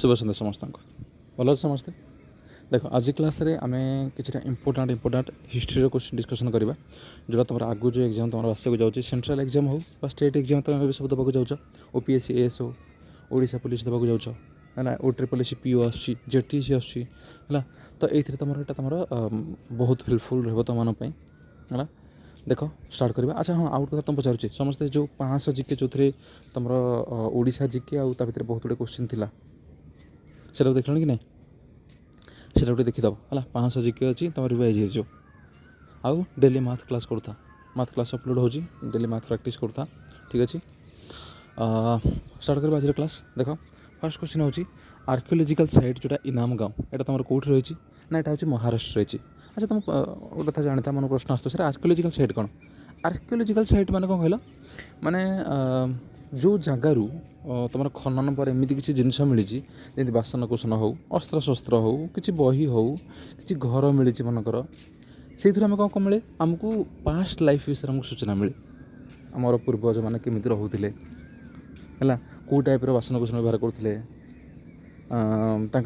शुभ सन्ध्या समस्त भल अच्छे समस्ते। देख आज क्लास रे आम कि इंपोर्टाट हिस्ट्री क्वेश्चन डिस्कसन करवा जोटा तुम आगु जो एग्जाम तुम आसक जाऊँगी सेंट्रल एग्जाम हो स्टेट एग्जाम तुम भी सब देवाक जाऊँ ओपीएससी एएस हो ओडिशा पुलिस देवाक जाऊँ है ओ ट्रिपल एस पीओ आसटीसी आसला तो ये तुम यहाँ तुम बहुत हेल्पफुल रहा तुम है। देख स्टार्ट करवा। अच्छा हाँ आउट कथा तुम पचारूँ समस्ते जो 500 जिके जो थे तुम ओडिशा जिके आउ भितर बहुत गुड क्वेश्चन थी से देख कि नहीं से गोटे देखीदब है 500 जिके अच्छी तुम रिवाइज हो आउ डेली मैथ क्लास करूँ मैथ क्लास अपलोड हो डेली मैथ प्रैक्टिस करूँ ठीक अच्छे। स्टार्ट करवा आज क्लास। देख फर्स्ट क्वेश्चन हूँ आर्कियोलोजिकल साइट जोटा इनाम गाँव यहाँ तुम कौट रही ना यहाँ हूँ महाराष्ट्र रही। अच्छा तुम गोटे कथा जानता मन प्रश्न आस आर्कियोलोजिकल साइट कौन आर्कियोलोजिकल साइट मान कौन कहल माने जो जगार तुम खनन पर एमती किसी जिनस मिली जमी बासनकुसन हो अस्त्रशस्त्र हो कि बही हो कि घर मिली मनकर से आम कौन मिले आमको पास्ट लाइफ विषय आमको सूचना मिले आमर पूर्वज मैंने केमी रोते है कौ टाइप बासनकुसन व्यवहार करते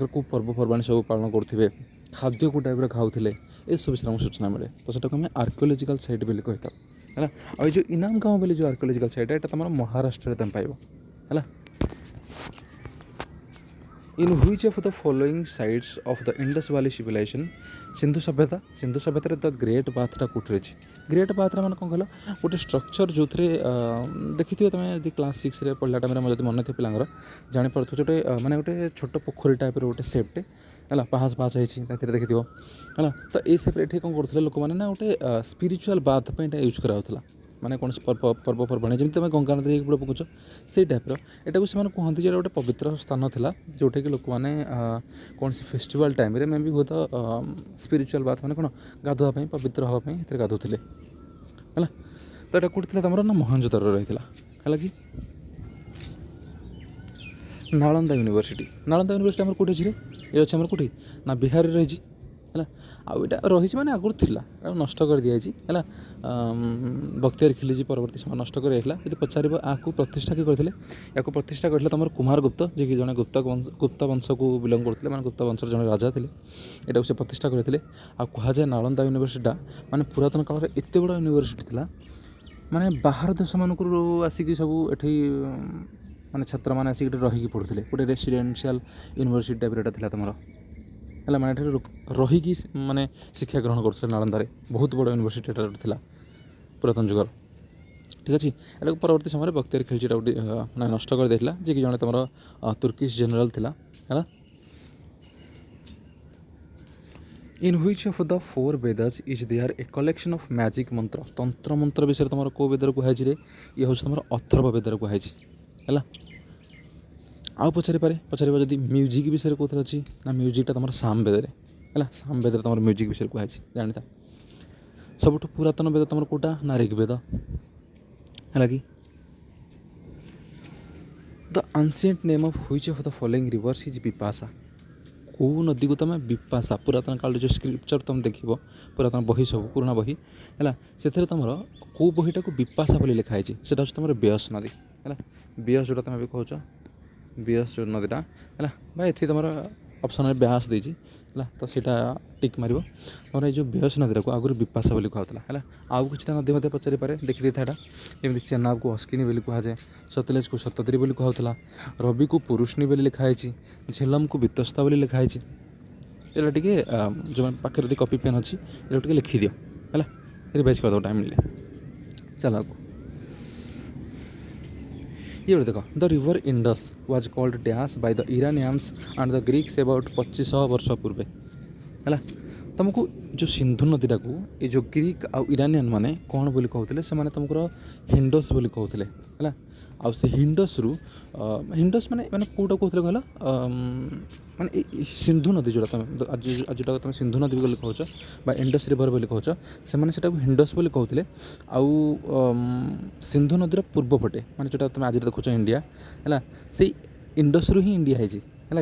कौ पर्वपर्वाणी सब पालन करुवे खाद्य कौ टाइप खाऊे ये सब विषय आमको सूचना मिले तो सेटा आम आर्कियोलोजिकल साइट बोली कही है। और जो इनाम गाँव बोली जो आर्कियोलोजिकल साइट है तुम महाराष्ट्र तुम पाइब है। In which of the following sites of the Indus valley civilisation Sindhu सभ्यता द ग्रेट बाथटा कौट रही ग्रेट बाथटा मैंने कौन कहल गोटे स्ट्रक्चर जो थे देखी तुम यदि क्लास 6 पढ़ला टाइम जब मन थे पिलांर जापर गोटे माने गोटे छोट पोखरी टाइप गोटे सेप्टे है पाहाच होती देखी है तो ये सेप ये कौन करते लोक मैंने ना गोटे स्पिरिचुअल बाथ यूज कराला माने कौन पर्वपर्वाणी जमी तुम गंगा नदी बुड़ पकाच से टाइप एटा को कहते जो गोटे पवित्र स्थान था जोटा कि लोक मैंने कौन सी फेस्टिवल टाइम मे भी हुए तो स्पिरिचुअल बाथ मैंने कौन गाधुआपाई पवित्र हाँपाई गाधुले है। तो यहाँ कौट तुम ना मोहनजोदार रही है कि नालंदा यूनिवर्सिटी आम कौटे ये अच्छे आम कौटी ना बिहार रही है आईटा रही मैंने आगुरी थी नष्ट कर दिखाई है बख्तियार खिलजी परवर्ती समय नष्ट कर यदि पचार आपको प्रतिष्ठा किए करते या प्रतिष्ठा करते तुम कुमार गुप्त जी कि जड़े गुप्त वंश को बिलंग करते हैं गुप्त वंशर जड़े राजा थे यहाँ से प्रतिष्ठा करते कहुए नालंदा यूनिवर्सिटी माने पुरातन काल में एत बड़ यूनिवर्सिटी थी माने बाहर देश मानक आसिक सब ये माने छात्र मैंने आसिक रही पढ़ुते गोटे रेसिडेंशियल यूनिवर्सिटी टाइप था तुम है मैंने रहीकि माने शिक्षा ग्रहण करते नालंदा बहुत बड़ यूनिवर्सिटी था पुरातन जुगर ठीक अच्छे। यहाँ परवर्ती समय बख्तियार खिलजी मैंने नष्ट कर देता जी कि जड़े तुम तुर्किश जेनराल थिला है। In which of the 4 Vedas is there a collection of magic mantra तंत्र मंत्र विषय तुम कौ वेदर कहुए ये हूँ तुम अथर्व वेदर कहुए है। आउ पचारे जदि म्यूजिक विषय कौन अच्छी ना म्यूजिकटा तुम साम वेद है साम वेद तुम म्यूजिक विषय कहुए जानता सबुठ पुरातन वेद तुम कौटा ना ऋग्वेद है कि the ancient name of which of the following rivers is Vipasha कौ नदी को तुम विपाशा पुरातन काल जो स्क्रिप्चर तुम देख पुरातन बही सब पुराणा बही है से तुम कौ बहीटा को विपाशा बोली लिखाई से तुम ब्यास नदी है ब्यास जोटा तुम कौच ब्यास जो नदीटा है भाई ये तुम ऑप्शन ब्यास देती है तो सीटा टिक मार तुम जो ब्यास नदी को आगुरी विपाशा बोली कहला है आउ कि नदी मत पचारि पारे देखी था जमी चेनाब को हस्किनी बोली कहुए सतलेज को शतद्री बोली कहला रवि को पुरुषनी बोली लिखाई झेलम को वितस्ता बोली लिखाई ये टे जो पाखे यदि कॉपी पेन अच्छी ये लिखिदि है रिवाइज कर टाइम मिले चल आगे ये देख the river Indus was called dash by the Iranians and the Greeks about 2500 वर्ष पूर्वे है तुमको जो सिंधु नदीटा को ये जो ग्रीक आउ इरानियन माने कौन बोली कहते से माने तुमको हिंडस बोली कहते है आउ से हिंडस रु हिंडस माने माने कौटा कहते कहल माने सिंधु नदी जोटा तुम आज जोटा तुम सिंधु नदी बोली कहच बा इंडस रिवर बोली कहच से माने सेटा हिंडस बोली कहते आउ सिंधु नदीर पूर्व पटे माने जोटा तुम आज देखुच इंडिया है से इंडस रु ही इंडिया है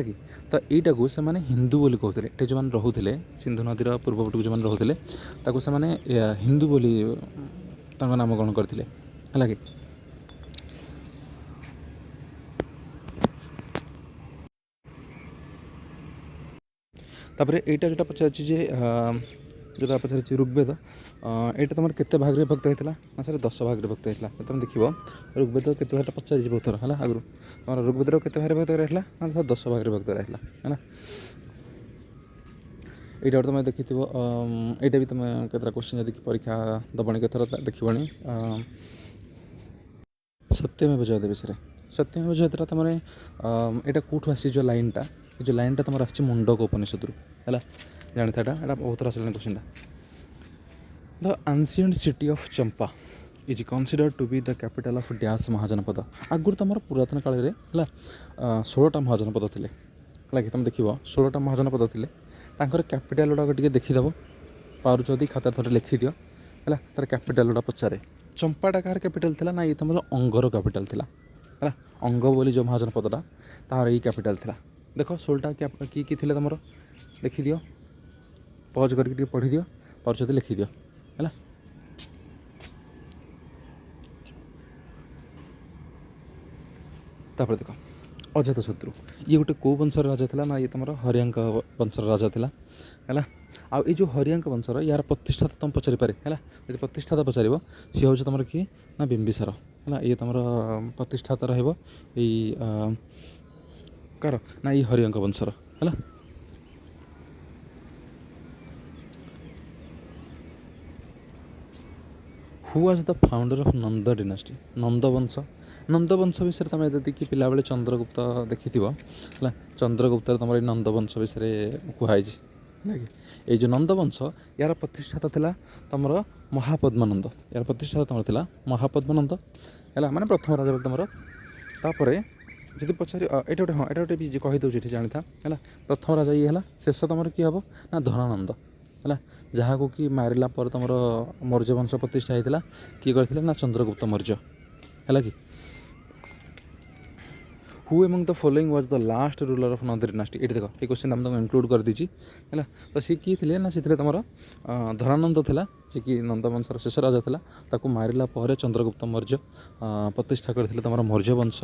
कि तो यहीटा को से माने हिंदू बोली कहते जो मैंने रोते सिंधु नदीर पूर्व पटक जो रोते से माने हिंदू बोली नामकरण करते है कि तापर एटा जोटा पचार जोटा पचार ऋग्वेद यहाँ तुम केते भाग में भक्त होता ना सर 10 भाग में भक्त होता तुम देख ऋग्वेद केते भाग पचार बहुत थर है आगु तुम ऋग्वेद केते भाग भक्त रहा ना सर 10 भाग में भक्त रहा है यहाँ तुम देखी यहाँ भी तुम केतरा क्वेश्चन जब परीक्षा दबणी केथर देखनी सत्यमेव जयते विषय सत्यमेव जयते तुम यहाँ कौटू आसी जो लाइनटा तुम आसी मुंडक उपनिषद है जानी था यहाँ बहुत थर आसान question the ancient city of Champa is considered to be the capital of dash Mahajanapada आगुरी तुम पुरातन काल में 16टा महाजनपद थे है तुम देख 16टा महाजनपद थे कैपिटाल गुड़ाक टे देखीदेव पार्टी खाता थोड़े लिखिदि है तार कैपिटाल गुड़ा पचारे चंपाटा कार कैपिटाल थी ना ये तुम अंगर कैपिटाल थी है अंग बोली जो महाजनपदटा तार ये कैपिटाल थी देख 16टा कि तुम देखीदि पज करके पढ़ी दियो पार्टी लिखिदि है तापर देख अजातशत्रु ये गोटे कौ वंशर राजा था ना ये तुम हरियांक वंशर राजा था है आई जो हरियांक वंशर यार प्रतिष्ठाता तुम पचारि पारे है यदि प्रतिष्ठाता पचार सी हूँ तुम किए ना बिंबिसार है ये तुम प्रतिष्ठाता कार ना ये हरियांक वंशर है who was the founder of Nanda dynasty नंदवंश विषय तुम यदि कि पिला बेले चंद्रगुप्त देखी है चंद्रगुप्त तुम नंदवंश विषय कहुई है कि ये जो नंदवंश यार प्रतिष्ठाता था तुम महापद्मानंद यार प्रतिष्ठाता तुम था महापद्मानंद है माने प्रथम राजा तुम तापर जब पचार ये गोटे हाँ ये गोटे कहीदे जानी था है प्रथम राजा ये है शेष तुम किए हम ना धनानंद है जहाँ को कि मारिला पर तुम मौर्य वंश प्रतिष्ठा होता किए करते ना चंद्रगुप्त मौर्य है कि who among the following was the last ruler of Nanda dynasty ये देख ये क्वेश्चन आम तुम इनक्लूड कर दीजिए है तो सी किए थे ना से तुम धनानंद था जी कि नंदवंशर शेष राजा था मारिला पर चंद्रगुप्त मौर्य प्रतिष्ठा करते तुम मौर्य वंश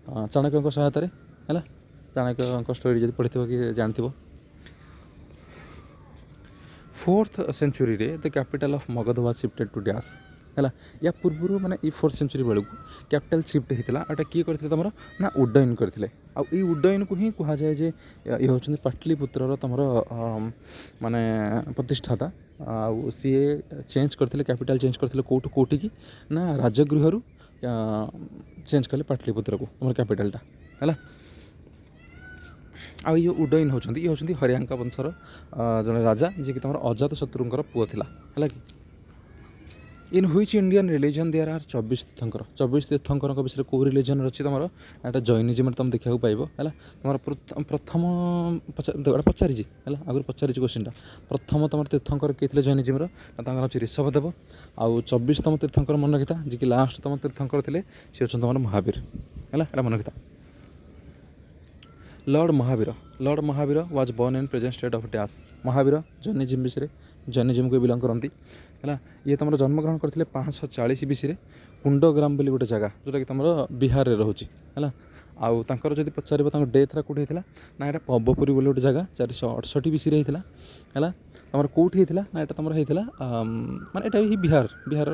चाणक्य सहायतार है चाणक्य स्टोरी जब पढ़ी कि जानते 4th century the capital of Magadha was shifted to dash है या पूर्व माने 4th सेंचुरी बेलू कैपिटल शिफ्ट होता है किए करते तुम ना उड्डयन करते आई उड्डयन को ही कह जाए जे ये हूँ पाटलिपुत्र तुम माने प्रतिष्ठाता सी चेंज करते कैपिटल चेंज करते कौटू कौटी की ना राजगृह चेंज कले पाटलिपुत्र को तुम कैपिटलटा है आ ये उड्डयन होती ये होती हरियांक वंशर जड़े राजा जी कि तुम अजातशत्रुंर पुओ है कि in which Indian religion there are 24 tirthankara 24 तीर्थंकर विषय कौ रिलीजन अच्छी तुम यहाँ जैनिज्म तुम देखा पाइब है तुम प्रथम पचारि है आगुरी पचारि क्वेश्चन प्रथम तुम तीर्थंकर किए थे जैनिज्म हूँ ऋषभदेव आउ 24तम तीर्थंकर मन रखिता जी कि लास्ट तुम तीर्थंकर थे सी अच्छा तुम महावीर है मन रखिता lord Mahavir was born in present state of dash Mahavir Jainism विषय जैनिज्म को बिलंग करती है ये तुम जन्मग्रहण करते 540 BC कुंडग्राम बोली गोटे जगह जोटा कि तुम बिहार में रोचे है आउ तांकर जब पचार डेथ्रा कौटी होता ना यहाँ पवपुरी बोली गोटे जगह 468 BC होता है तुम कौटी होता ना यहाँ तुम होता माने यहाँ ही बिहार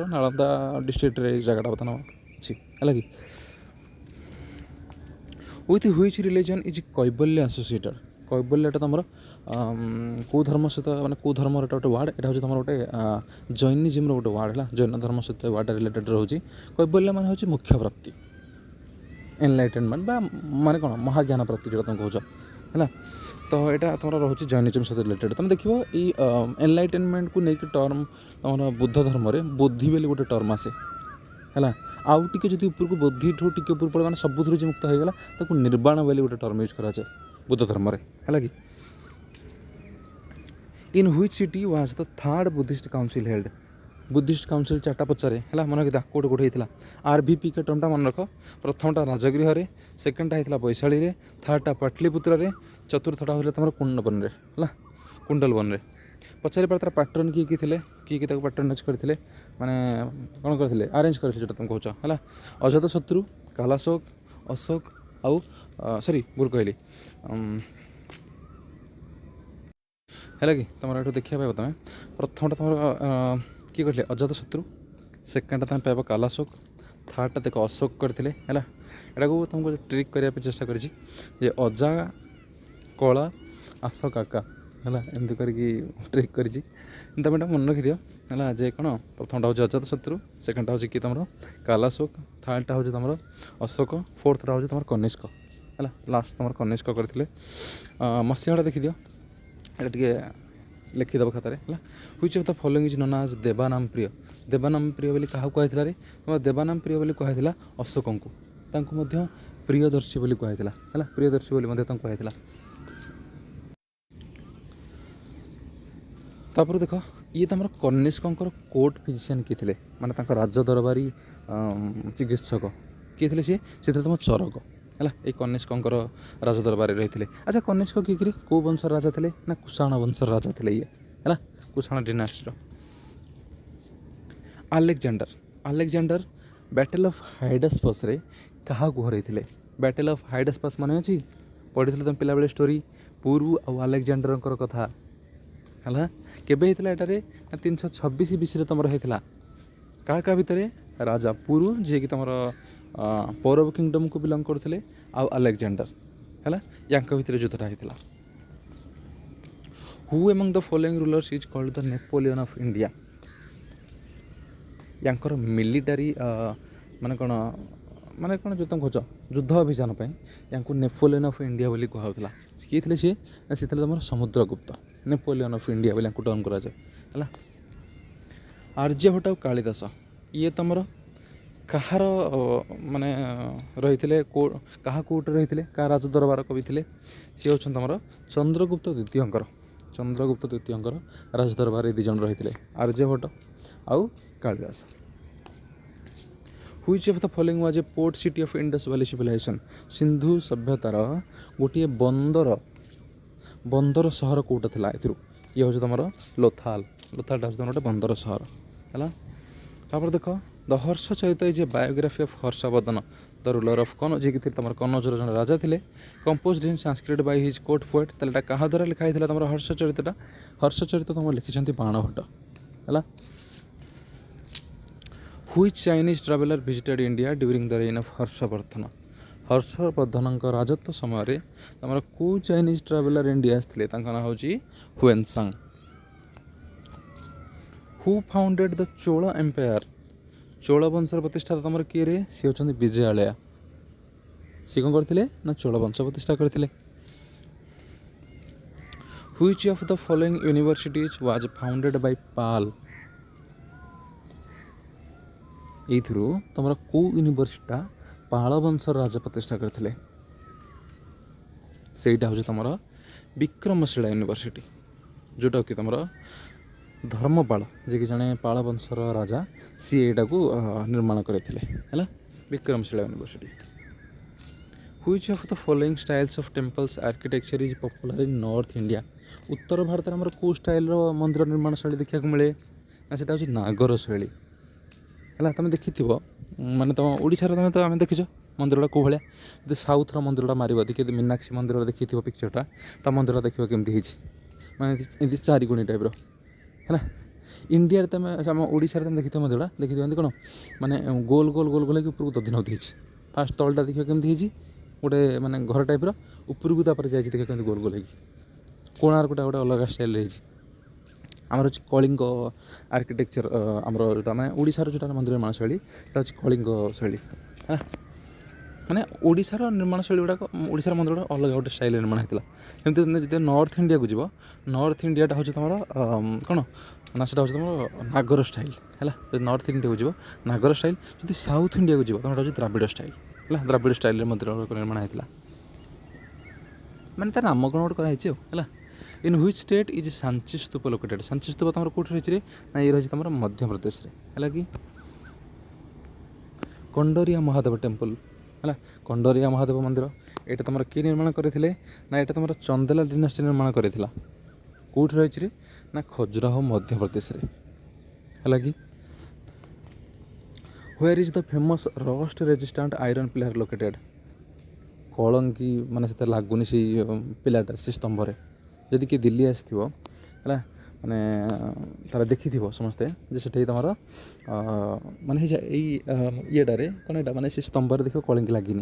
नालंदा डिस्ट्रिक्ट जगह बर्तमान अच्छी है कि with which religion is Kaivalya associated कैबल्यटा तुम कौ धर्म सहित मैंने कौ धर्म गोटे वार्ड यहाँ हूँ तुम गोटे जैनिज्म गोटे वार्ड है जैन धर्म सहित वार्ड रिलेटेड रोचे कैबल्य मान हूँ मुख्य प्राप्ति एनलाइटेनमेंट माने कौन महाज्ञान प्राप्ति जो तुम कौच है तो यहाँ तुम रोचे जैनिज्म सहित रिलेटेड तुम देख एनलाइटेनमेंट को लेकिन टर्म तुम बुद्ध धर्म में बुद्धि बोली गोटे टर्म आसे है आउ टे जब उपरको बुद्धि ठूँ टे ऊपर पड़े मैंने सबुथ मुक्त होगा तो निर्वाण बोली गोटे टर्म यूज कराए बुद्ध धर्म है कि in which city was the third Buddhist council held Buddhist council 4टा पचारे है मन रखा कौटे कौटे होता RVP के टर्मटा मन रख प्रथमटा राजगृह सेकेंडटा होता वैशाली रे थर्डटा पाटलिपुत्र चतुर्थटा होता तुम कुंडवन है कुंडलवन पचारि पार तार पैटर्न किए किए पैटर्नाइज करते माने कौन करते अरेंज करते जो तुम कौच है अजातशत्रु कालाशोक अशोक आउ सॉरी भूल कहली है कि तुम ये देखा पाइब तुम प्रथमटा तुम किए कहते अजातशत्रु सेकेंडटा तुम पाइब कालाशोक थर्डटा देख अशोक करते है यहाँ को तुमको ट्रिक करने चेष्टा कर अजा कला अशोक आका है एमती करके ट्रिक कर तुम एटा मन रखिद है जे कौन प्रथमटा हूँ अजातशत्रु सेकेंडटा हूँ कि तुम कालाशोक थर्डटा हूँ तुम अशोक फोर्थटा हूँ तुम कनिष्क है लास्ट तुम कनिष्क करते मसीहाटा देखिद ये टे लिखिदेव खातार है which of the following is known as Devanampriya देवानाम प्रिय बोली क्या कहला रे तुम देवानाम प्रिय बोली कहला अशोक को प्रियदर्शी बोली कहला है प्रियदर्शी बोली कहला तापर देख ये तुम कनिष्कर कोर्ट फिजिशियन किए थे माने राज दरबारी चिकित्सक किए थे सी तुम चरक है ये कनिष्कर राज दरबारी रही थे अच्छा कनिष्क किए कौ वंशर राजा थे ना कुषाण वंशर राजा थे ये है कुषाण डिनास्टीर आलेक्जेंडर बैटल ऑफ हाइडास्पस रे क्या हरई थे बैटल ऑफ हाइडास्पस मन अच्छी पढ़ी तुम पिला बेले स्टोरी पूर्व आउ आलेक्जेंडर कथा है केबे होता है 326 बीसी तुम होता क्या भितर राजा पुरु जी कि तुम पौरव किंगडम को बिलंग करते आउ आलेक्जेंडर है या भितर युद्धटा होता who among the following rulers is called the Napoleon of India यांकर मिलिटारी माने कौन जो तुम खोज युद्ध अभियान या नेपोलियन ऑफ इंडिया बोली कहला किए थे सी सी तुम समुद्रगुप्त नेपोलियन ऑफ इंडिया बोली टर्न कराए आर्यभट्ट और कालिदास ये तुम कहार माने रही क्या कोर्ट रही क्या राज दरबार कवि थे सी हूँ तुम चंद्रगुप्त द्वितीय राज दरबार दी जन रही आर्यभट्ट आउ Kalidas which of the following was a port city of Indus valley civilisation Sindhu सभ्यतार गोटे बंदर सहर कौटा था ये हूँ तुम लोथालटा हूँ तुम गोटे बंदर सहर है तापर देख the Harshacharita is a biography of Harshvardhan the ruler of कन जी तुम कनौजर जन राजा थे composed in Sanskrit by his court poet तेल क्या द्वारा लिखाई तुम हर्षचरित तुम लिखिं बाणभट्ट है which Chinese traveller visited India during the reign of Harshavardhana राजत्व समय तुम कौ चाइनीज ट्रावेलर इंडिया आसते ना हूँ Hiuen Tsang who founded the Chola empire Chola वंशर प्रतिष्ठा तुम किए रे सी होती विजयालया सी कौन करते ना चोल वंश प्रतिष्ठा करते which of the following universities was founded by Pala ये तुम कौ यूनिवर्सिटा पाल वंशर राजा प्रतिष्ठा करते सेटा हूँ तुम विक्रमशिला यूनिवर्सिटी जोटा कि तुम धर्मपाल जी कि जड़े पाल वंशर राजा सी एटा को निर्माण करते है Vikramshila university which of the following styles of temples architecture is popular in north India उत्तर भारत में कौ स्टाइल मंदिर निर्माण शैली देखा मिले ना से हूँ नागर शैली है तुम देखि माने तुम ओडिशा तुम तो आम देखीच मंदिर कौ भाया जो साउथर मंदिर मार देखिए मीनाक्षी मंदिर देखी पिक्चरटा ता मंदिर देखो केमती माने चारिगुणी टाइप है इंडिया तुम आम ओडिशा तुम देखी मंदिर देखी कौन माने गोल गोल गोल गोल उपरको दधि नदी फास्ट तलटा देखिए केमती गोटे माने घर टाइप उपरको जाए देखिए केमती गोल गोल कोणार्क गोटे अलग स्टाइल रही आमर हूँ कलिंग आर्किटेक्चर आमर जो मैंने ओडिशार जो मंदिर निर्माण शैली कलिंग शैली है माने ओडिशार निर्माण शैली गुड़ाक ओडिशार मंदिर गुड़ा अलग गोटे स्टाइल निर्माण होता है जो नॉर्थ इंडिया को जीव नॉर्थ इंडियाटा हूँ तुम कौन ना से तुम नागर स्टाइल है नॉर्थ इंडिया को जीव नागर स्टाइल जो साउथ इंडिया को जीव तुम हूँ द्राविड़ स्टाइल है द्राविड़ स्टाइल मंदिर निर्माण होता माने तार नाम कौन गोटे है in which state is Sanchi stupa located Sanchi स्तूप तुम कौट रही ना ये रही तुम मध्य प्रदेश है कि कंडोरिया महादेव टेम्पल है कंडोरिया महादेव मंदिर यहाँ तुम किए निर्माण करते ना यहाँ तुम चंदेला डिनास्टी निर्माण करता कौट रही ना खजुराहो मध्य प्रदेश है कि where is the famous rust resistant iron pillar located Kalanki माने से लगुनि से पिलाटा से स्तंभ जदि किए दिल्ली आसो है माने तार देखि समस्ते जे से तुम माने येटारे कौन यहाँ माने से स्तंभ देख कलिंग लगे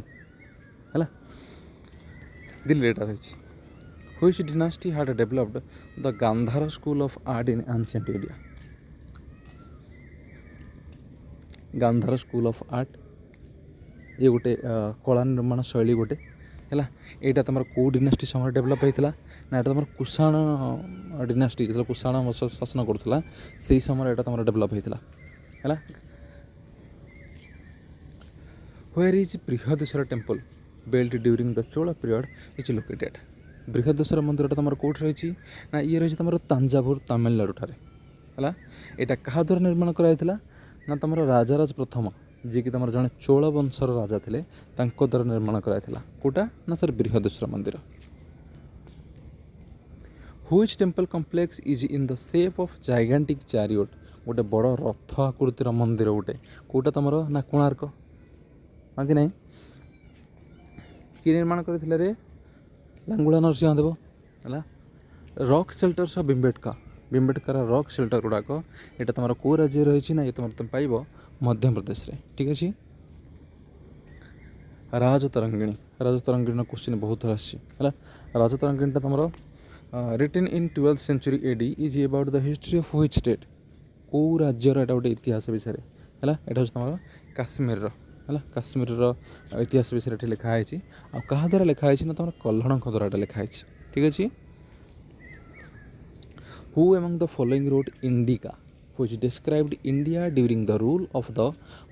है दिल्ली एटा रही Which dynasty had developed the Gandhara school of art in ancient India? Gandhara school of art ये गोटे कला निर्माण शैली गोटे है यहाँ तुम कौ डिनास्टी समय डेभलप होता ना यहाँ तुम कुषाण डिनास्टी जो कुषाण शासन करूला से समय यहाँ तुम डेभलप होता है Where is Brihadeshwara temple built during the Chola period is located? Brihadeshwara मंदिर तुम कौट रही ना ये रही तुम तांजावुर तमिलनाडु ठारे है यहाँ क्या द्वारा निर्माण कराइला ना तुम राजाराज प्रथम जी कि तुम जड़े चोल वंशर राजा थे द्वारा निर्माण कराइला कौटा ना सर बृहदेश्वर मंदिर Which temple complex is in the shape of gigantic chariot गोटे बड़ रथ आकृतिर मंदिर गोटे कौटा तुम ना कोणार्क हाँ कि नहीं किए निर्माण करते रे लांगुला नरसिंहदेव है rock shelters of Bhimbetka rock shelter गुड़ाक यहाँ तुम कौ राज्य रही ना ये तुम पाइब मध्य प्रदेश रे ठीक अच्छे राजतरंगिणी क्वेश्चन बहुत थर है राजतरंगिणी तुम written in 12th century AD is about the history of which state कौ राज्यर एटा गोटे इतिहास विषय है यहाँ तुम काश्मीर है काश्मीर इतिहास विषय लिखाई क्या द्वारा लिखाई ना तुम कल्हण द्वारा लिखाई ठीक अच्छे Who among the following wrote Indica which described India during the rule of the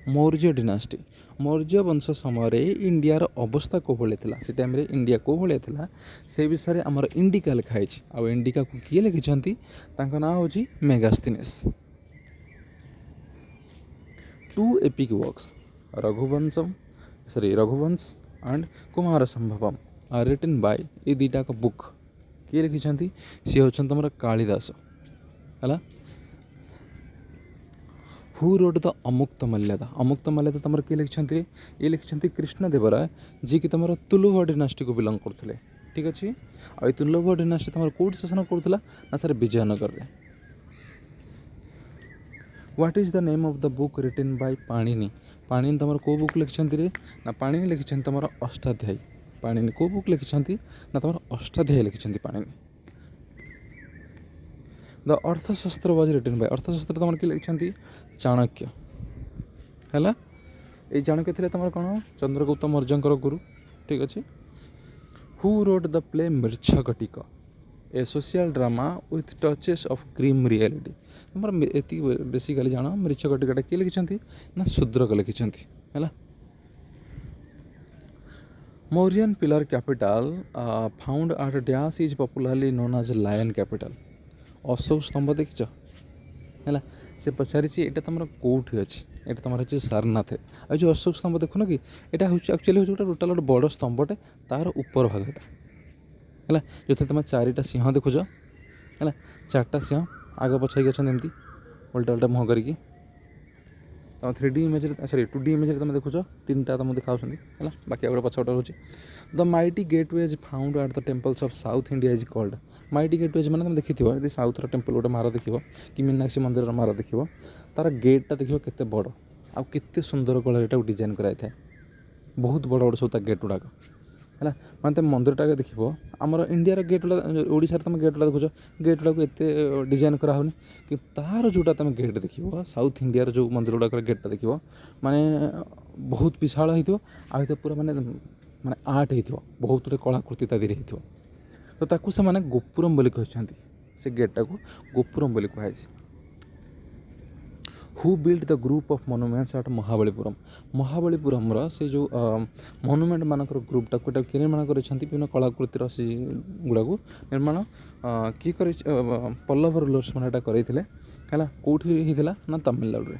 Maurya dynasty? Maurya वंश समय इंडियार अवस्था कौ भाई से टाइम इंडिया कौ भाई से विषय आमर इंडिका लिखाई आ इंडिका को किए लिखिं ना हूँ Megasthenes two epic works Raghuvamsha and Kumarasambhavam are written by ये दुटा बुक किए लिखिं सी हूँ तुम कालिदास है हु रोड द अमुक्त मर्यादा तुम किए लिखिं ये लिखिं कृष्णदेवराय जी कि तुम तुलुभ डिनास्टी को बिलंग करते ठीक अच्छे आ तुलुभ डिनास्टी तुम कौट शासन करूला ना सर विजयनगर रे what is the name of the book written by Panini तुम कौ बुक लिखिं ना पाणिनि लिखिं तुम अष्टाध्यायी पाणिनि कौ बुक लिखिं ना तुम अष्टाध्यायी लिखिं पाणिनि द अर्थशास्त्र वाज रिटन बाय अर्थशास्त्र तुम किए लिखिं चाणक्य है ये चाणक्य थे तुम कौन चंद्रगुप्त मौर्यंकर गुरु ठीक अच्छे who wrote the play Mrichchhakatika a social drama with touches of grim reality तुम ये बेसिकली जान मृच्छकटिका किए लिखिं ना शूद्रक लिखिं है Mauryan pillar capital found at Dyas is popularly known as lion capital. Ashok स्तंभ देखिच है से पचारि यहाँ तुम कौटी अच्छी यहाँ तुम अच्छे सारनाथ आ जो अशोक स्तंभ देखुन कि यहाँ हूँ एक्चुअली हूँ टोटाल गोटे बड़ स्तंभटे तार ऊपर भागटा है जो तुम चारिटा सिंह देखुच है चार्टा सिंह आग पछ होती उल्टा उल्टा मुँह करके तुम 3D image sorry 2D image तुम देखुच तीन टा तुमको देखा है बाकी गोटे पछपटे रोचे the mighty gateways found at the temples of south India is called mighty gateways मैंने तुम देखी यदि साउथर टेम्पल गोटे मार देख कि मीनाक्षी मंदिर मार देख तार गेटा देख के बड़ आते सुंदर कलर यहाँ डिजाइन कराई बहुत बड़ बड़ सब गेट गुड़ाक है मैं तुम मंदिर टाक देख आमर इंडिया गेट गुड़ा ओडिशा तुम गेट गुड़ा देखुच गेट गुड़ा एत डिजाइन कराऊनी कि तार जोटा तुम गेट देख साउथ इंडिया जो मंदिर गुड़ाक गेटा देख माने बहुत विशाल हो पूरा माने माने आर्ट हो बहुत गुटे कलाकृति तादी हो तो ताकू से माने गोपुरम बोली कहते से गेटा को गोपुरम बोली कहुई who build the group of monuments at Mahabalipuram से जो मोनुमेंट मानकर ग्रुपटा किए निर्माण कर विभिन्न कलाकृतिर से गुड़ा को निर्माण किए कर पल्लव रूलर्स मैंने करते है कौटी होता ना तमिलनाडु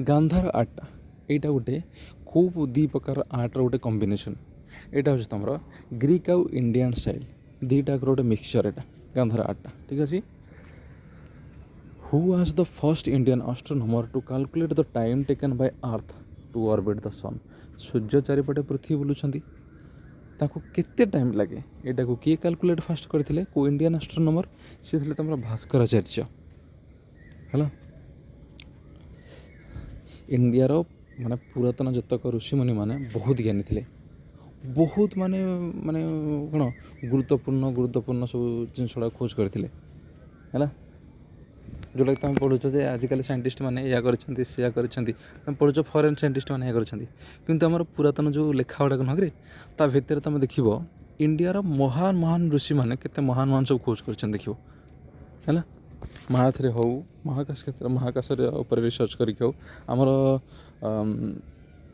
गांधार आर्टा यहाँ गोटे खूब दी प्रकार आर्टर गोटे कॉम्बिनेशन यहाँ हूँ तुम ग्रीक आउ इंडियन स्टाइल दुईटाक गोटे मिक्सचर यहाँ गांधार आर्टा ठीक अच्छे Who was the first Indian astronomer to calculate the time taken by Earth to orbit the Sun? सूर्य चारिपटे पृथ्वी बुलूँ ताको केते टाइम लगे एटा को किए कैलकुलेट फास्ट करथिले को इंडियन एस्ट्रोनॉमर से थिले तमरा भास्कराचार्य हला इंडिया रो माने पुरातन जतक ऋषि मुनि माने बहुत ज्ञानी थिले बहुत माने माने कोन गुरुत्वपूर्ण सब जिनसड़ा खोज करथिले हला जोटा तुम पढ़ुच जे आजिकल साइंटिस्ट मैंने या तुम पढ़ुच फॉरेन साइंटिस्ट मैंने किंतु आम पुरातन जो लेखा गुड़ाक नगरे ता भितर तुम देख इंडियार महान महान ऋषि मैंने केते महान महान सब खोज कर देख है मैथ रे हो महाकाश क्षेत्र महाकाश रिसर्च करके हो आमर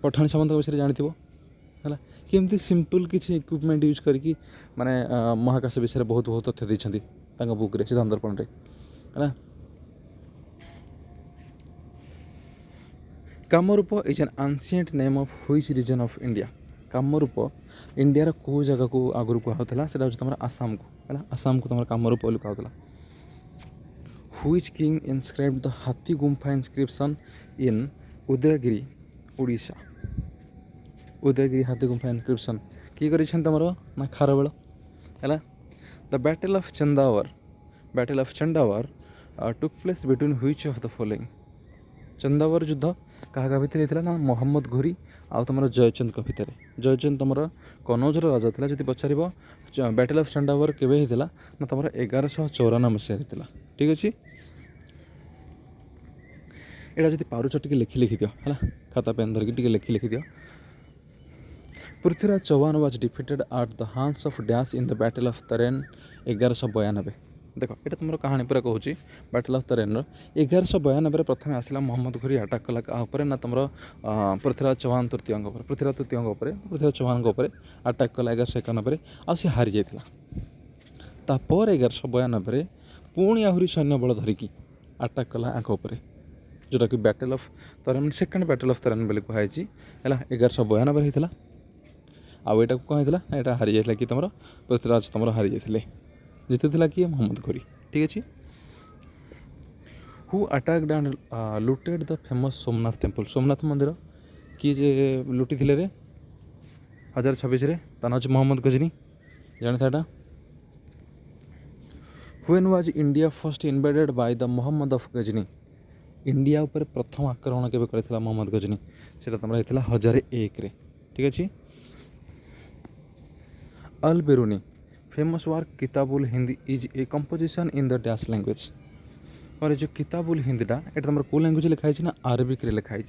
पठाणी सामंत विषय जानथ है कि सिंपल किसी इक्विपमेंट यूज करके माने महाकाश विषय बहुत बहुत तथ्य देते बुक सिद्धांत दर्पण है Kamarup is an ancient name of which region of India Kamarup India को जगह को आगुरी कहला से तुम आसाम को है आसाम को तुम कामरूप बोली कहला व्हिच किंग इनस्क्राइब्ड द हाथी गुम्फा इनस्क्रिप्शन इन उदयगिरी ओडिशा उदयगिरी हाथी गुम्फा इनस्क्रिप्शन किए कर ना खारवेल है the battle of Chandawar took place between which of the following Chandawar युद्ध क्या भितर होता ना मोहम्मद घोरी आउ तुम जयचंद भितर जयचंद तुम कनौजर राजा था जी पचार बैटल ऑफ चंदावर केवे होता ना तुम 1154 मसीह होता ठीक अच्छे यहाँ जी पारुच टे लिखि लिखि दियो है खाता पेन धरिकी लिखि लिखि दियो Prithviraj Chauhan was defeated at the hands of dash in the battle of Tarain 1192 देख ये तुम कहानी पूरा कहूँ बैटल ऑफ तरेन 1192 प्रथम आसला मोहम्मद घोरी अटाक कला ना तुम पृथ्वीराज चौहान तृतीय पृथ्वीराज तृतीय पृथ्वीराज चौहान अटाक कला 1191 आ हारी जाता तापर 1192 पुणी आहरी सैन्य बल धरिकी अटाक कला जोटा कि बैटल ऑफ तरेन सेकेंड बैटल ऑफ तरेन बोली कहुई है 1192 होता आउ यहाँ कौन होता यहाँ हारी जाता कि तुम पृथ्वीराज तुम हारी जाते जीती किए मोहम्मद घोरी ठीक अच्छे who attacked and looted the famous Somnath temple Somnath मंदिर किए जे लुटी रे 1026 ता ना मोहम्मद गजनी जानी था when was India first invaded by the Mohammad of Ghazni India उपर प्रथम आक्रमण केबे करथिला मोहम्मद गजनी सेटा तमरा हेतिला 1001 रे ठीक अछि अल बेरुनी फेमस वर्क किताबुल हिंदी is a composition in the dash language और जो किताबुल हिंदीटा ये तुम कौ लैंग्वेज लिखाई ना अरबिक लिखाई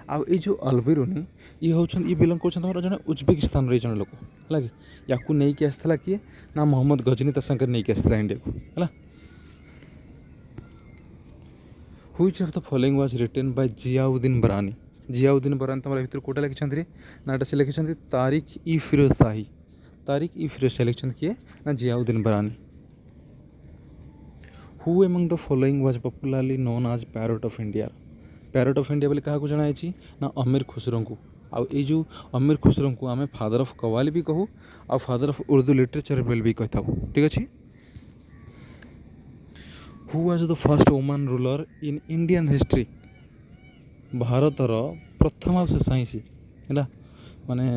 आउ ये जो अलबेरुनी ये हूँ ये बिलंग कर जन उज्बेकिस्तान रे जन लोक है या नहीं आसला किए ना मोहम्मद गजनी तांगे नहीं आसला इंडिया को है which of the following was written by Ziauddin Barani तुम भर कौटा लिखिं ना से लिखिं तारिक ई फिरोज शाही लिखिं किए ना Ziauddin Barani who among the following was popularly known as parrot of India बोली क्या जनाई ना अमीर खुसरो को आउ ये जो अमीर खुसरो को आम फादर ऑफ कवाली भी कहू आ फादर ऑफ उर्दू लिटरेचर भी कहता ठीक अच्छे who was the first woman ruler in Indian history भारतर प्रथम आ शेष ही है माने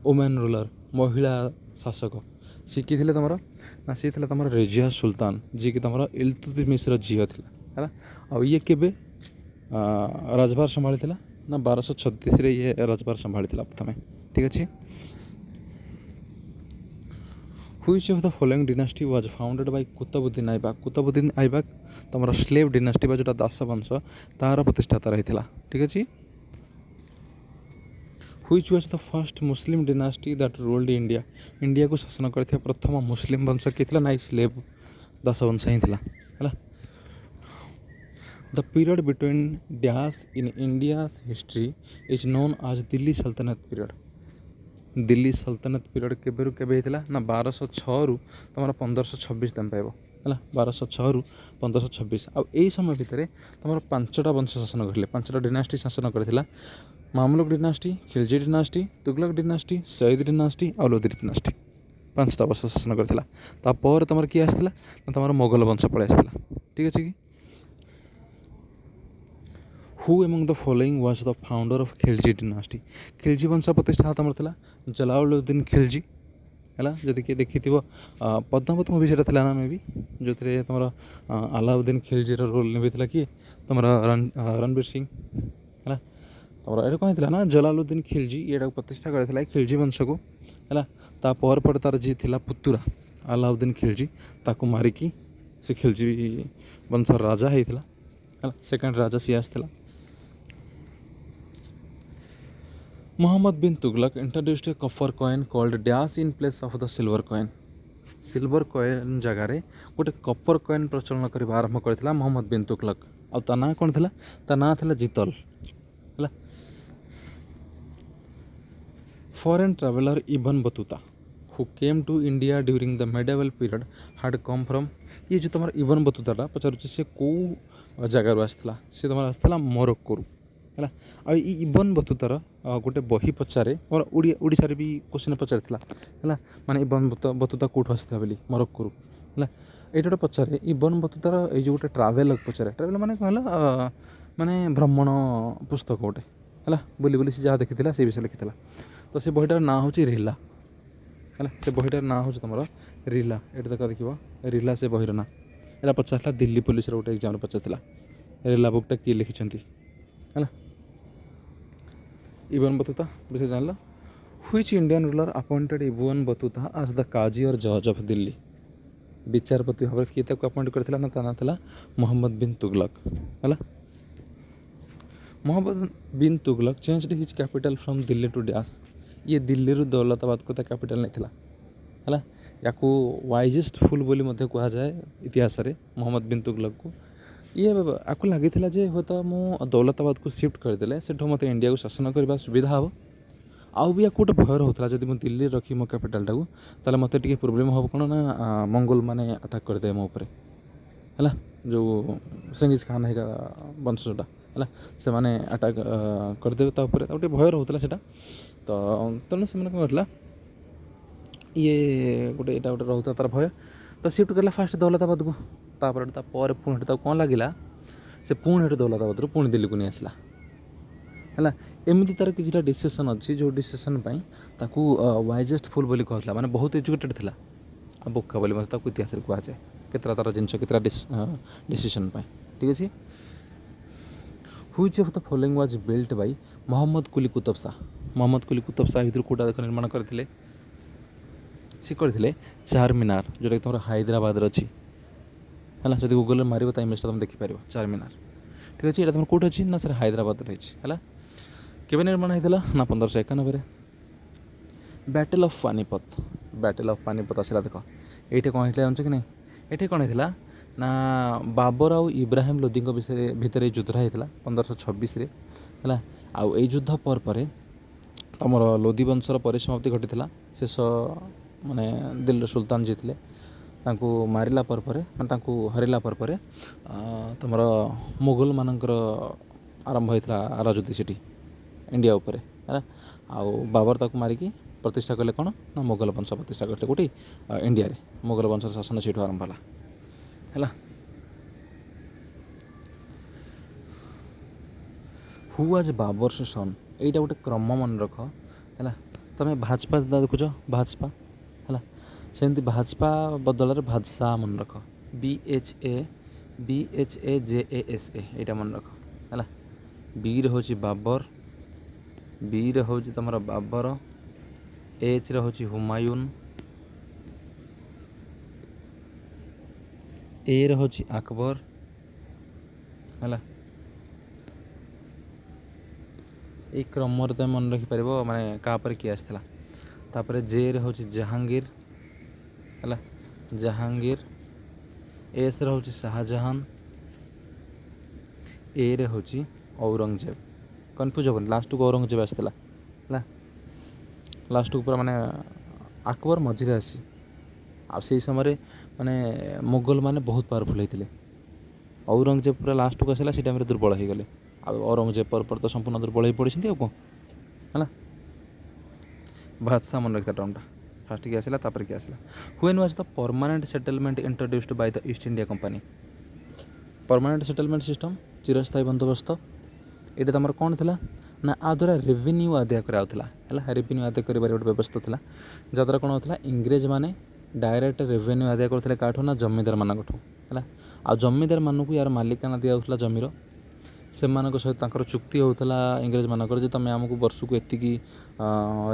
वुमेन रूलर महिला शासक सी किए तुम ना सी तुम रेजिया सुल्तान जी कि तुम इल्तुतमिशर झील है ये केबे राजभार संभाली ना 1236 ये राजभार संभाली प्रथम ठीक अच्छे which of the following dynasty was founded by Qutbuddin Aibak तुम स्लेव डिनास्टी बा जोटा दास वंश तार प्रतिष्ठाता रही ठीक अच्छे which was the first Muslim dynasty that ruled India को शासन करथिया प्रथम मुस्लिम वंश किए ना स्लेव दास वंश ही है the period between dash in India's history is known as Delhi सल्तनत पीरियड केबेरु केबे होता ना 1206 रु तुम 1526 तुम पाइब है 1206 रु 1526 आ समय भितर तुम 5टा वंश शासन करते 5टा डिनास्टी शासन करता Mamluk dynasty Khilji dynasty Tughlaq dynasty Sayyid dynasty और लोधी डिनास्टी 5टा वर्ष शासन करता तापर तुम किए आसला तुम मोगल वंश पलि आसला ठीक अच्छे कि who among the following was the founder of Khilji dynasty Khilji वंश प्रतिष्ठा तुम जलालुद्दीन खिलजी है जदि किए देखी पद्मावत मूवी से ना मे भी जो थे तुम अलाउद्दीन खिलजी रोल निभाई किए तुम रणवीर सिंह है तुम ये कौन है ना जलालुद्दीन खिलजी ये प्रतिष्ठा करता खिलजी वंश को है तापर तार जी थी पुतुरा अलाउद्दीन खिलजी ताकू मारिकी से खिलजी वंशर राजा होता है सेकेंड राजा सी आसला। Mohammad bin Tughlaq introduced a copper coin called dash in place of the silver coin. Silver coin जगार गोटे कॉपर कॉइन प्रचलन करने आरंभ करता मोहम्मद बिन तुगलक आ ता ना कौन था ता ना था जितल है। Foreign traveller Ibn Battuta who came to India during the medieval period had come from. ये जो तुम इबन बतूता पचारूँ से कौ जगार आसला सी तुम आसला मोरक्को है आ इबन बतूतार गोटे बही पचारे और ओडिशा भी क्वेश्चन पचार है माने इबन बतूता कौटू आसता बोली मोरक्को है ये गोटे पचारे इबन बतूतार ये जो गोटे ट्रावेल पचारे ट्रावेल माने कौन है माने भ्रमण पुस्तक गोटे है बुली बुली जहाँ देखी से विषय लिखी तो से बहीटार ना हूँ रिला है से बहीटार ना हूँ तुम रिला ये देख रिला से बहीर ना यहाँ पचारा दिल्ली पुलिस गोटे एग्जाम पचार रिला बुकटा किए लिखिं है इबन बतूता विषय जान which Indian ruler appointed Ibn Battuta as the qazi और जज ऑफ दिल्ली। विचारपति भाव किए अपॉइंट करता ना ता ना मोहम्मद बिन तुगलक है। Mohammad bin Tughlaq changed his capital from Delhi to dash. ये दिल्ली रू दौलताबाद को कैपिटल नहीं है या वाइजेस्ट फुल बोली कह जाए इतिहास रे मोहम्मद बिन तुगलक को ये आपको लगी जे हे तो मु दौलताबाद को शिफ्ट करदे से मत इंडिया को शासन करने सुविधा हम आउ भी या गोटे भय रोला जब मुझे दिल्ली रखी मो कैपिटल टाक ताले मत टे प्रोब्लेम हम कौन ना मंगोल मैंने अटैक करदे मो उपर है जो चंगेज खान है वंशटा है से मैंने अटैक करदे गोटे भय रोला से तो तेणु से कौन कर ये गोटे यहाँ गोटे रोता तार भय तो शिफ्ट करला फास्ट दौलताबाद को तापर पुणी कौन लगे से पुणी दौलताबाद रू पुणी दिल्ली को नहीं आसला है एमती तार किसी डिसीजन अच्छी जो डिसीजन ताकू वाइजेस्ट फुल बोली कहला माने बहुत एजुकेटेड थिला आ बोका बोली मतलब ताकू इतिहास कह जाए केतरा तार जिनस केतरा डिसीजन ठीक अच्छे। Which of the following was built by Mohammad Quli Qutub Shah. Mohammad Quli Qutub Shah भितर कौटा निर्माण करते सी करते चार मीनार जोटा तुम हैदराबाद अच्छी है जब गूगल मार तो इमेज तुम देखिपार चार मीनार ठीक अच्छे। ये तुम कौट अच्छी ना सर हैदराबाद रही है केवे निर्माण होता ना 1591। Battle of Panipat. Battle of Panipat आसला देख ये कौन होता जानते कि नहीं ये कौन होता ना बाबर आउ इब्राहिम लोदी विषय भितर युद्धटा होता 1526 है आउ युद्ध पर तुम लोदी वंशर परिसमाप्ति घटी शेष माने दिल्ली सुल्तान जी थे मारिला पर माने हरला पर तुम मुगल मानकर आरंभ होता राजनीति से इंडिया उपर है आउ बाबर ताकू मारिकी प्रतिष्ठा कले कौन ना मुगल वंश प्रतिष्ठा करते गोटे इंडिया रे मुगल वंश शासन से आरंभ है। हु वाज बाबर्स सन यहीटा गोटे क्रम मन रख है तुम भाजपा देखुच भाजपा है सेमती भाजपा बदल भाजसा मन रख BHAJASA यहाँ मन रख है बी रे होची बाबर बी रे होची तुमर बाबर एच रे होची हुमायून ए रे होची अकबर है ये क्रम तुम मन रखिपार माने कापर किए आसला तापर जे रे होची जहांगीर है जहांगीर एस रे होची शाहजहान ए रे होची औरंगजेब कन्फ्यूज हेन लास्ट को औरंगजेब आसला है लास्ट को पूरा माने अकबर मझे आसी आई समय माने मुगल माने बहुत पावरफुल होते औरंगजेब पूरा लास्ट को आसला से टाइम दुर्बल हो गले औरंगजेब पर तो संपूर्ण दुर्बल हो पड़ी कौन है बादशाह मन रखता टर्मटा फास्ट किए आसला तापर किए आसला। When was the permanent settlement introduced by the east India company. Permanent settlement system चिरस्थायी बंदोबस्त ये तुम कौन थी ना आ द्वारा रेवेन्यू आदाय कराउथला है रेवेन्यू आदाय कर गोटे व्यवस्था था जहाँद्वारा कौन होता इंग्रेज मैंने डायरेक्ट रेवेन्यू आदाय करते काठू ना जमीदार मानक है आ जमीदार मानक यार मालिकाना दिया जमीर से सहित चुक्ति होता इंग्रेज मानकर जे तुम आमको वर्ष को एति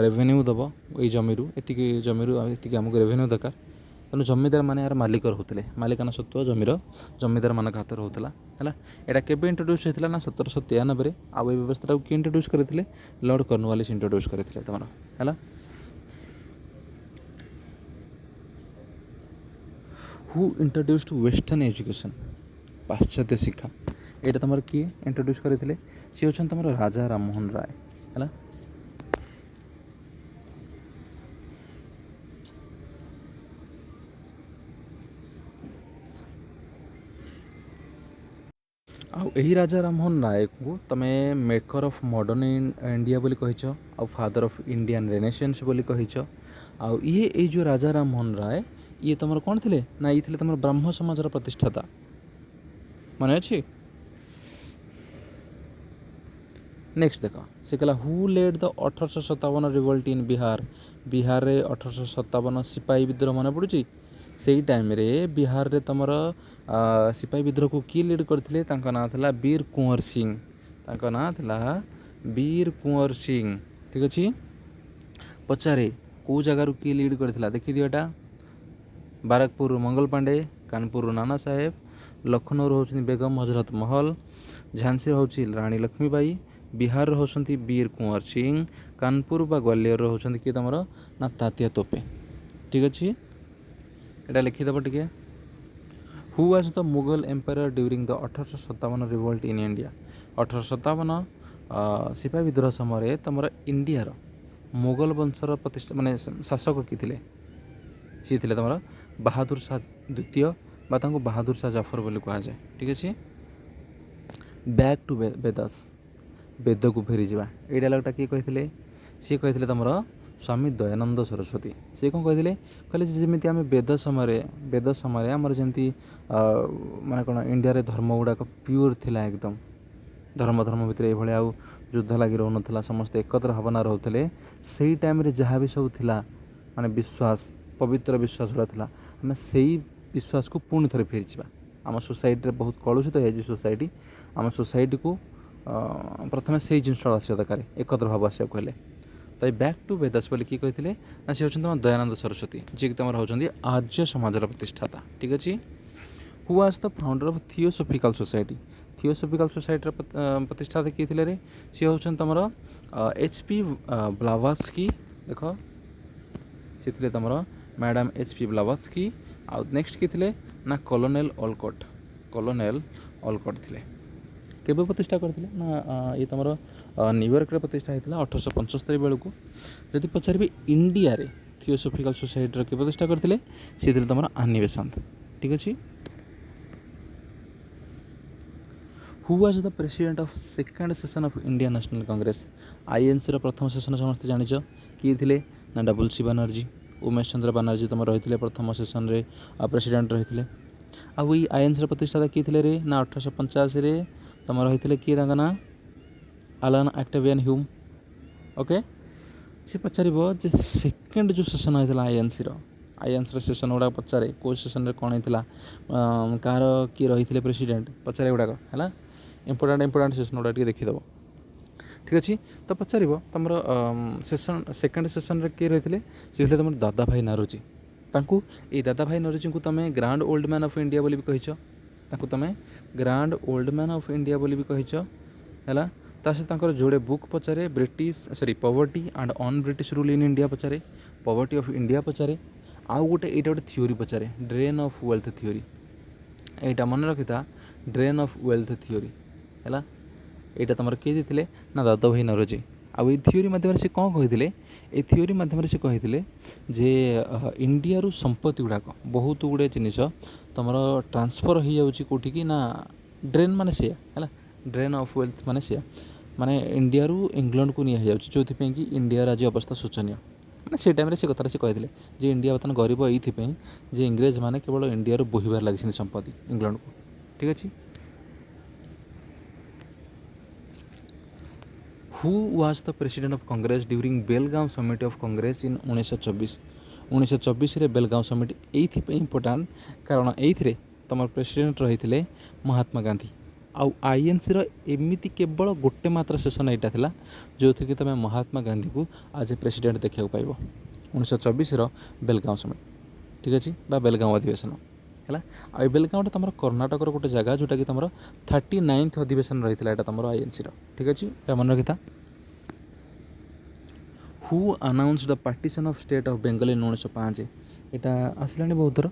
रेवेन्यू दब ये जमीर एति आमको रेवेन्यू दरकार तेणु जमीदार मैंने यार मालिक होते मालिकाना सत्व जमीर जमीदार मान हाथ में होता है यहाँ केवे इंट्रोड्यूस होता ना 1793 आउ ये व्यवस्था किए इंट्रोड्यूस करते लॉर्ड कॉर्नवालिस इंट्रोड्यूस करते तुम है हु इंट्रोड्यूस्ड वेस्टर्न एजुकेशन पाश्चात्य शिक्षा यहाँ तुम किए इंट्रोड्यूस करते सी अच्छा तुम राजा राममोहन राय है यही राजा राममोहन राय को तुम मेकर ऑफ मॉडर्न इंडिया बोली कहिछ आ फादर ऑफ इंडियन रेनेसेंस बोली कहिछ आ ये जो राजा राममोहन राय ये तुम कौन थे ना ये तुम ब्राह्म समाज प्रतिष्ठाता मन अच्छी नेक्स्ट देख से कहला who led the 1857 revolt in Bihar Bihar रे 1857 सिपाही विद्रोह मन पड़ुची से टाइम रे बिहार रे तुमर सिपाही विद्रोह को किए लीड करते ना था वीर कुंवर सिंह ना था वीर कुंवर सिंह ठीक अच्छे पचारे कौ जगार किए लीड करता देखी दिटा बारकपुर मंगल पांडे कानपुर नाना साहेब लखनऊ होती बेगम हजरत महल झांसी होची रानी लक्ष्मीबाई बिहार होती वीर कुंवर सिंह कानपुर बा ग्वालियर होती किए तुम ना तात्या तोपे ठीक अच्छे यहाँ लिखिदेव टे who was the Mughal emperor during the 1857 revolt in India 1857 सिपाही विद्रोह समय तुम इंडियार मुगल वंशर प्रतिष्ठा माने शासक किए सी थे तुम बहादुर शाह द्वितीय बहादुर शाह जाफर बोली कहुए ठीक अच्छे बैक टू वेदास वेद को फेरी जा ये डायलॉगटा किए कहते सी कहते तुम स्वामी दयानंद सरस्वती सी कौन कहते कहले जमी आम वेद समय आमर जमी माने कौन इंडिया रे धर्म गुड़ाक प्योर थिला एकदम धर्म भितर ये आउ युद्ध लगी रोना समस्ते एकत्र भावना रोते से टाइम रे जहाँ भी सब थिला माने विश्वास पवित्र विश्वास गुड़ा था आम से विश्वास को पुणी थे फेरी जा आम सोसाइटी बहुत कलुषित हो सोसाइटी आम सोसाइटी को प्रथम से जिन आसा दरकार एकत्र भाव आसा कहले तो बैक टू वेदास बोली किए कहते ना सी होती तुम दयानंद सरस्वती जी तुम होती आर्य समाज प्रतिष्ठाता ठीक अच्छे who was the founder of theosophical society प्रतिष्ठाता किए थे सी होती तुम HP ब्लावात्स्की देख सी तुम मैडम HP ब्लावात्स्की आउ नेक्स्ट किए थे ना कॉलोनेल ऑलकट थे केबे प्रतिष्ठा करते ना ये तुम न्यूयॉर्क रे प्रतिष्ठा होता 1875 बेलू जदि पचारे इंडिया रे थियोसॉफिकल सोसाइटी के प्रतिष्ठा करते सी तुम आनी बेसांत ठीक अच्छे who was the president of second session of India national Congress INC प्रथम सेशन समस्त जानिच किए थे ना WC बनर्जी उमेश चंद्र बनर्जी तुम रही प्रथम सेशन रे प्रेसिडेंट रही आउ ये INC प्रतिष्ठाता किए थे रे ना 1885 तुम रही किए ना आलन ऑक्टेवियन ह्यूम ओके सी पचार सेकेंड जो सेशन होता INC सेशन गुड़ा पचारे कौ सेशन कौन होता कार किए रही प्रेसिडेंट पचारे गुड़ाक है इंपोर्टाट सेशन गुड़ा देखीदेव ठीक अच्छे तो पचार तुम सेशन सेकेंड सेशन किए रही सी तुम दादा भाई नारोजी ये दादा भाई नारोजी को तुम grand old man of India बोली भी कहीच तुम grand old man of India बोली भी कहीच है सहित जोड़े बुक पचारे poverty and on British rule in India पचारे पॉवर्टी ऑफ इंडिया पचारे आउ गोटे यहाँ गोटे थ्योरी पचारे ड्रेन ऑफ वेल्थ थ्योरी यहाँ मन रखी था ड्रेन ऑफ वेल्थ थ्योरी है यहाँ तुम किए देते ना दादा भाई नरोजी आउ थ्योरी मध्यम से कौन कहते ये थ्योरी मध्यम से कहते जे इंडिया रू संपत्ति गुड़ाक बहुत गुड़े जिनिस तुम ट्रांसफर हो जाऊँगी कौटी कि ना ड्रेन माने से है ड्रेन ऑफ वेल्थ माने से माने इंडिया रू इंग्लैंड को नहीं जाऊँगी जो कि इंडिया आज अवस्था शोचनीय मैंने से टाइम से कथा से कहते जे इंडिया बर्तमान गरीब ये जे इंग्रेज मैंने केवल इंडिया रू बोहबार लगी संपत्ति इंग्लैंड को ठीक अच्छे who was the president of Congress during Belgaum summit of Congress in 1924 रे बेलगांव समिट ये इंपोर्टाट कारण ये तुम प्रेसिडेंट रही थे महात्मा गांधी आउ आईएनसी एमती केवल गोटे मात्र सेसन यहाँ था जो थी कि तुम महात्मा गांधी को आज ए प्रेसिडेंट देखा पाइब 1924 बेलगांव समिट ठीक अच्छे बेलगांव अधिवेशन है आ बेलगांव तुम कर्णाटक गोटे जगह जोटा कि तुम 39th अधिवेशन रही है तुम आईएनसी ठीक अच्छे मन रखी था who announce the partition of state of Bengal in 1905 यहाँ आसला बहुत थर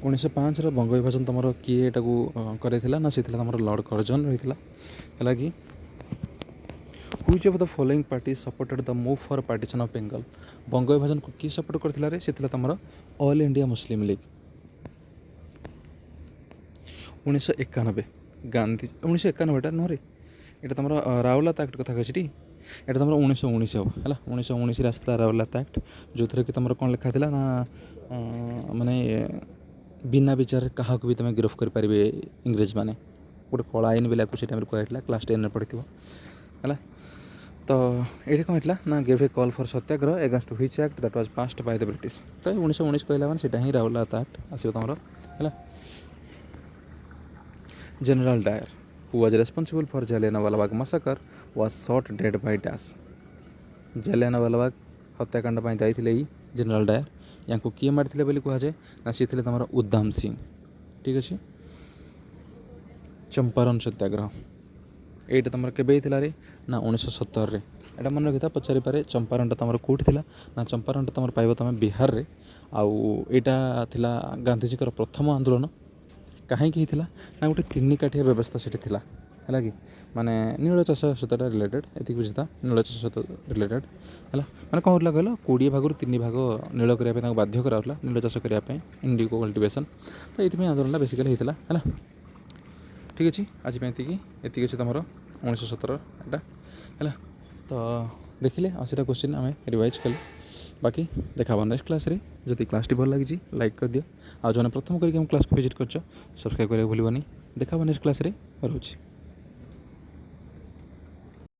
1905 बंग विभाजन तुम किए यहाँ ना से तुम लॉर्ड कर्जन रही है कि which of the following party supported the move for partition of Bengal बंग विभाजन को किए सपोर्ट करथिला से तुम all India Muslim league 1991 Gandhi 1991 नुह रे यहाँ तुम राउरकेला एक्ट कथा कही ये तुम 1919 हम है 1919 आसला राउरकेला एक्ट जो थे कि तुम कौन लिखा था ना माने बिना विचार क्या भी तुम गिरफ्त करें इंग्रेज मैंने गोटे कला आईन भी लागू से टाइम कहला क्लास 10 पढ़ी है तो ये कौन है ना gave a call for Satyagraha against which act that was passed by the British तो 1919 कहला मैंने सीटा ही राउरकेला एक्ट आसो तुम है general Dyer who was responsible for Jallianwala Bagh massacre was shot dead by dash Jallianwala Bagh हत्याकांड दायी थे जनरल डायर या किए मारी बोली कहुए ना सी तुम उधम सिंह ठीक अच्छे चंपारण सत्याग्रह ये तुम के रे ना 1917 यहाँ मन रखी था पचारि पारे चंपारण तुम कौटी ना चंपारण तुम पाइब तुम बिहार रे आईटा गांधीजी प्रथम आंदोलन कहीं ना गोटे 3 काठिया व्यवस्था से है कि माने नील चाष सहित रिलेटेड ये बुझा नील चाष सहित रिलेटेड है मैंने कौन होता कहल 20 भाग 3 भाग नील करने बाध्य कराला नील चाष करने इंडिगो कल्टिवेशन तो ये आंदोलन बेसिकली होता है ठीक अच्छे आज ये अच्छे तुम 1917 यहाँ है तो देखिले आसटा क्वेश्चन आम रिवाइज कले बाकी देखा नेक्स्ट क्लास रे जदि क्लास भल लगी लाइक कर दियो आ जो प्रथम करके क्लास को विजिट कर सब्सक्राइब करा भूलनी देखा नेक्स्ट क्लास रे रोचे।